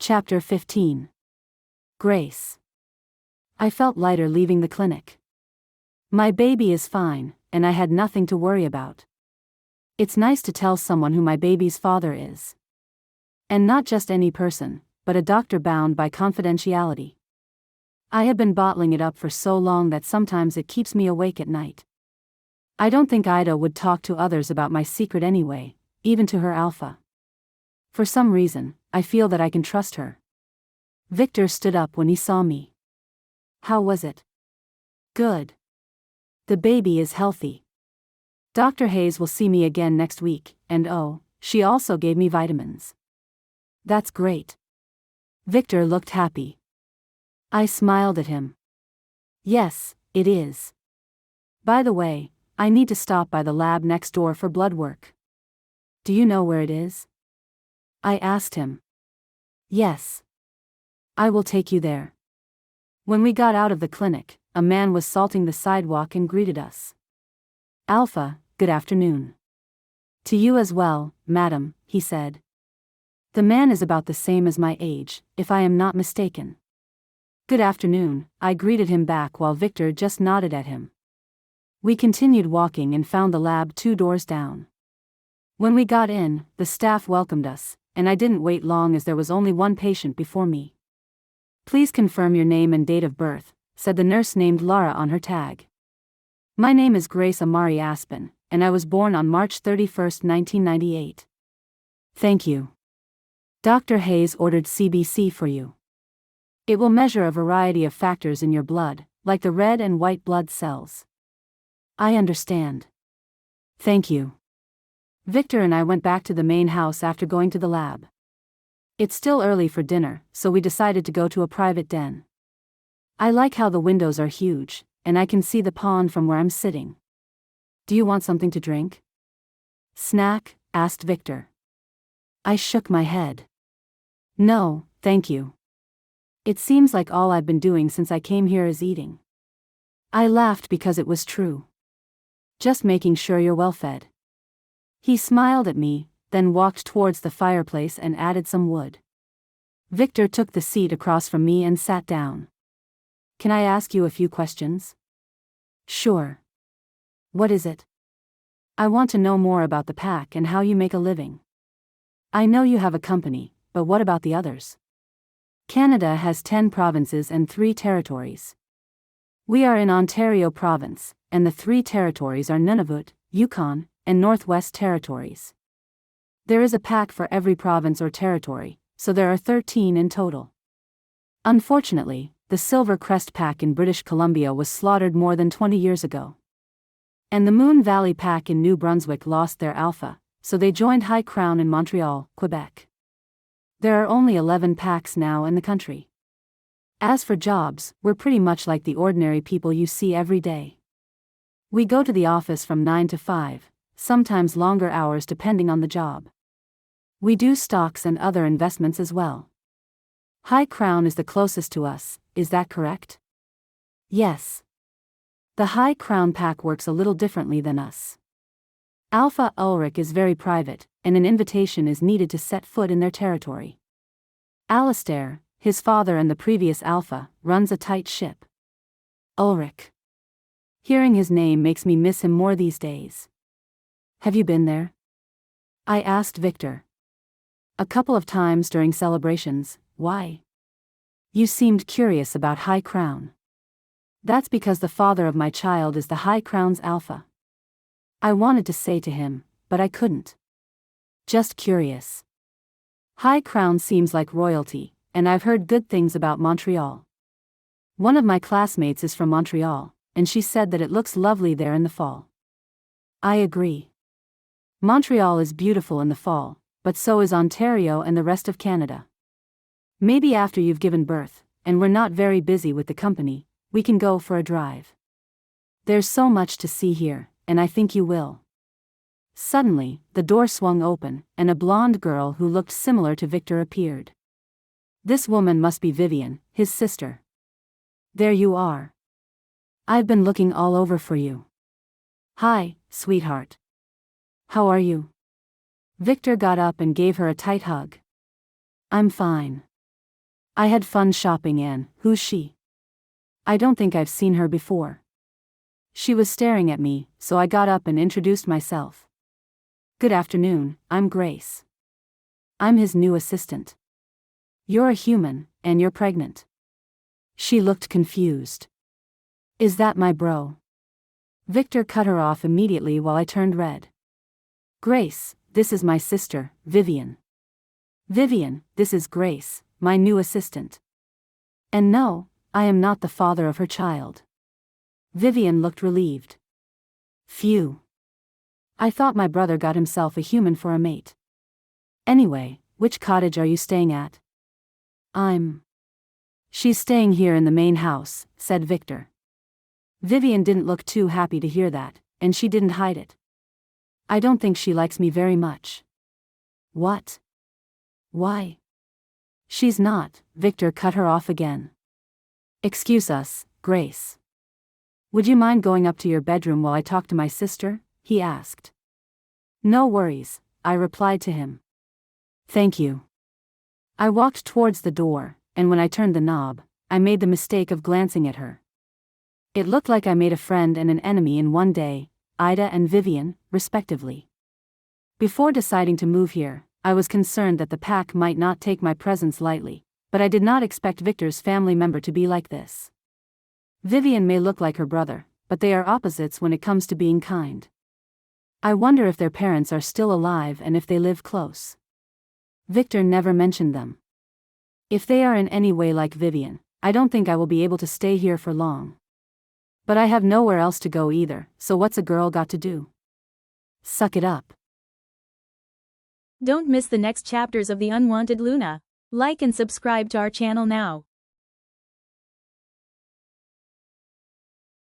Chapter 15. Grace. I felt lighter leaving the clinic. My baby is fine, and I had nothing to worry about. It's nice to tell someone who my baby's father is. And not just any person, but a doctor bound by confidentiality. I have been bottling it up for so long that sometimes it keeps me awake at night. I don't think Ida would talk to others about my secret anyway, even to her alpha. For some reason, I feel that I can trust her. Victor stood up when he saw me. How was it? Good. The baby is healthy. Dr. Hayes will see me again next week, and oh, she also gave me vitamins. That's great. Victor looked happy. I smiled at him. Yes, it is. By the way, I need to stop by the lab next door for blood work. Do you know where it is? I asked him. Yes. I will take you there. When we got out of the clinic, a man was salting the sidewalk and greeted us. Alpha, good afternoon. To you as well, madam, he said. The man is about the same as my age, if I am not mistaken. Good afternoon, I greeted him back while Victor just nodded at him. We continued walking and found the lab 2 doors down. When we got in, the staff welcomed us, and I didn't wait long as there was only one patient before me. Please confirm your name and date of birth, said the nurse named Lara on her tag. My name is Grace Amari Aspen, and I was born on March 31, 1998. Thank you. Dr. Hayes ordered CBC for you. It will measure a variety of factors in your blood, like the red and white blood cells. I understand. Thank you. Victor and I went back to the main house after going to the lab. It's still early for dinner, so we decided to go to a private den. I like how the windows are huge, and I can see the pond from where I'm sitting. Do you want something to drink? Snack? Asked Victor. I shook my head. No, thank you. It seems like all I've been doing since I came here is eating. I laughed because it was true. Just making sure you're well fed. He smiled at me, then walked towards the fireplace and added some wood. Victor took the seat across from me and sat down. Can I ask you a few questions? Sure. What is it? I want to know more about the pack and how you make a living. I know you have a company, but what about the others? Canada has 10 provinces and 3 territories. We are in Ontario Province, and the 3 territories are Nunavut, Yukon, and Northwest Territories. There is a pack for every province or territory, so there are 13 in total. Unfortunately, the Silver Crest pack in British Columbia was slaughtered more than 20 years ago. And the Moon Valley pack in New Brunswick lost their alpha, so they joined High Crown in Montreal, Quebec. There are only 11 packs now in the country. As for jobs, we're pretty much like the ordinary people you see every day. We go to the office from 9 to 5, sometimes longer hours depending on the job. We do stocks and other investments as well. High Crown is the closest to us, is that correct? Yes. The High Crown pack works a little differently than us. Alpha Ulrich is very private, and an invitation is needed to set foot in their territory. Alistair, his father and the previous Alpha, runs a tight ship. Ulrich. Hearing his name makes me miss him more these days. Have you been there? I asked Victor. A couple of times during celebrations. Why? You seemed curious about High Crown. That's because the father of my child is the High Crown's alpha. I wanted to say to him, but I couldn't. Just curious. High Crown seems like royalty, and I've heard good things about Montreal. One of my classmates is from Montreal, and she said that it looks lovely there in the fall. I agree. Montreal is beautiful in the fall, but so is Ontario and the rest of Canada. Maybe after you've given birth, and we're not very busy with the company, we can go for a drive. There's so much to see here, and I think you will. Suddenly, the door swung open, and a blonde girl who looked similar to Victor appeared. This woman must be Vivian, his sister. There you are. I've been looking all over for you. Hi, sweetheart. How are you? Victor got up and gave her a tight hug. I'm fine. I had fun shopping and, who's she? I don't think I've seen her before. She was staring at me, so I got up and introduced myself. Good afternoon, I'm Grace. I'm his new assistant. You're a human, and you're pregnant. She looked confused. Is that my bro? Victor cut her off immediately while I turned red. Grace, this is my sister, Vivian. Vivian, this is Grace, my new assistant. And no, I am not the father of her child. Vivian looked relieved. Phew. I thought my brother got himself a human for a mate. Anyway, which cottage are you staying at? She's staying here in the main house, said Victor. Vivian didn't look too happy to hear that, and she didn't hide it. I don't think she likes me very much. What? Why? She's not, Victor cut her off again. Excuse us, Grace. Would you mind going up to your bedroom while I talk to my sister? He asked. No worries, I replied to him. Thank you. I walked towards the door, and when I turned the knob, I made the mistake of glancing at her. It looked like I made a friend and an enemy in one day, Ida and Vivian, respectively. Before deciding to move here, I was concerned that the pack might not take my presence lightly, but I did not expect Victor's family member to be like this. Vivian may look like her brother, but they are opposites when it comes to being kind. I wonder if their parents are still alive and if they live close. Victor never mentioned them. If they are in any way like Vivian, I don't think I will be able to stay here for long. But I have nowhere else to go either, so what's a girl got to do? Suck it up. Don't miss the next chapters of the Unwanted Luna. Like and subscribe to our channel now.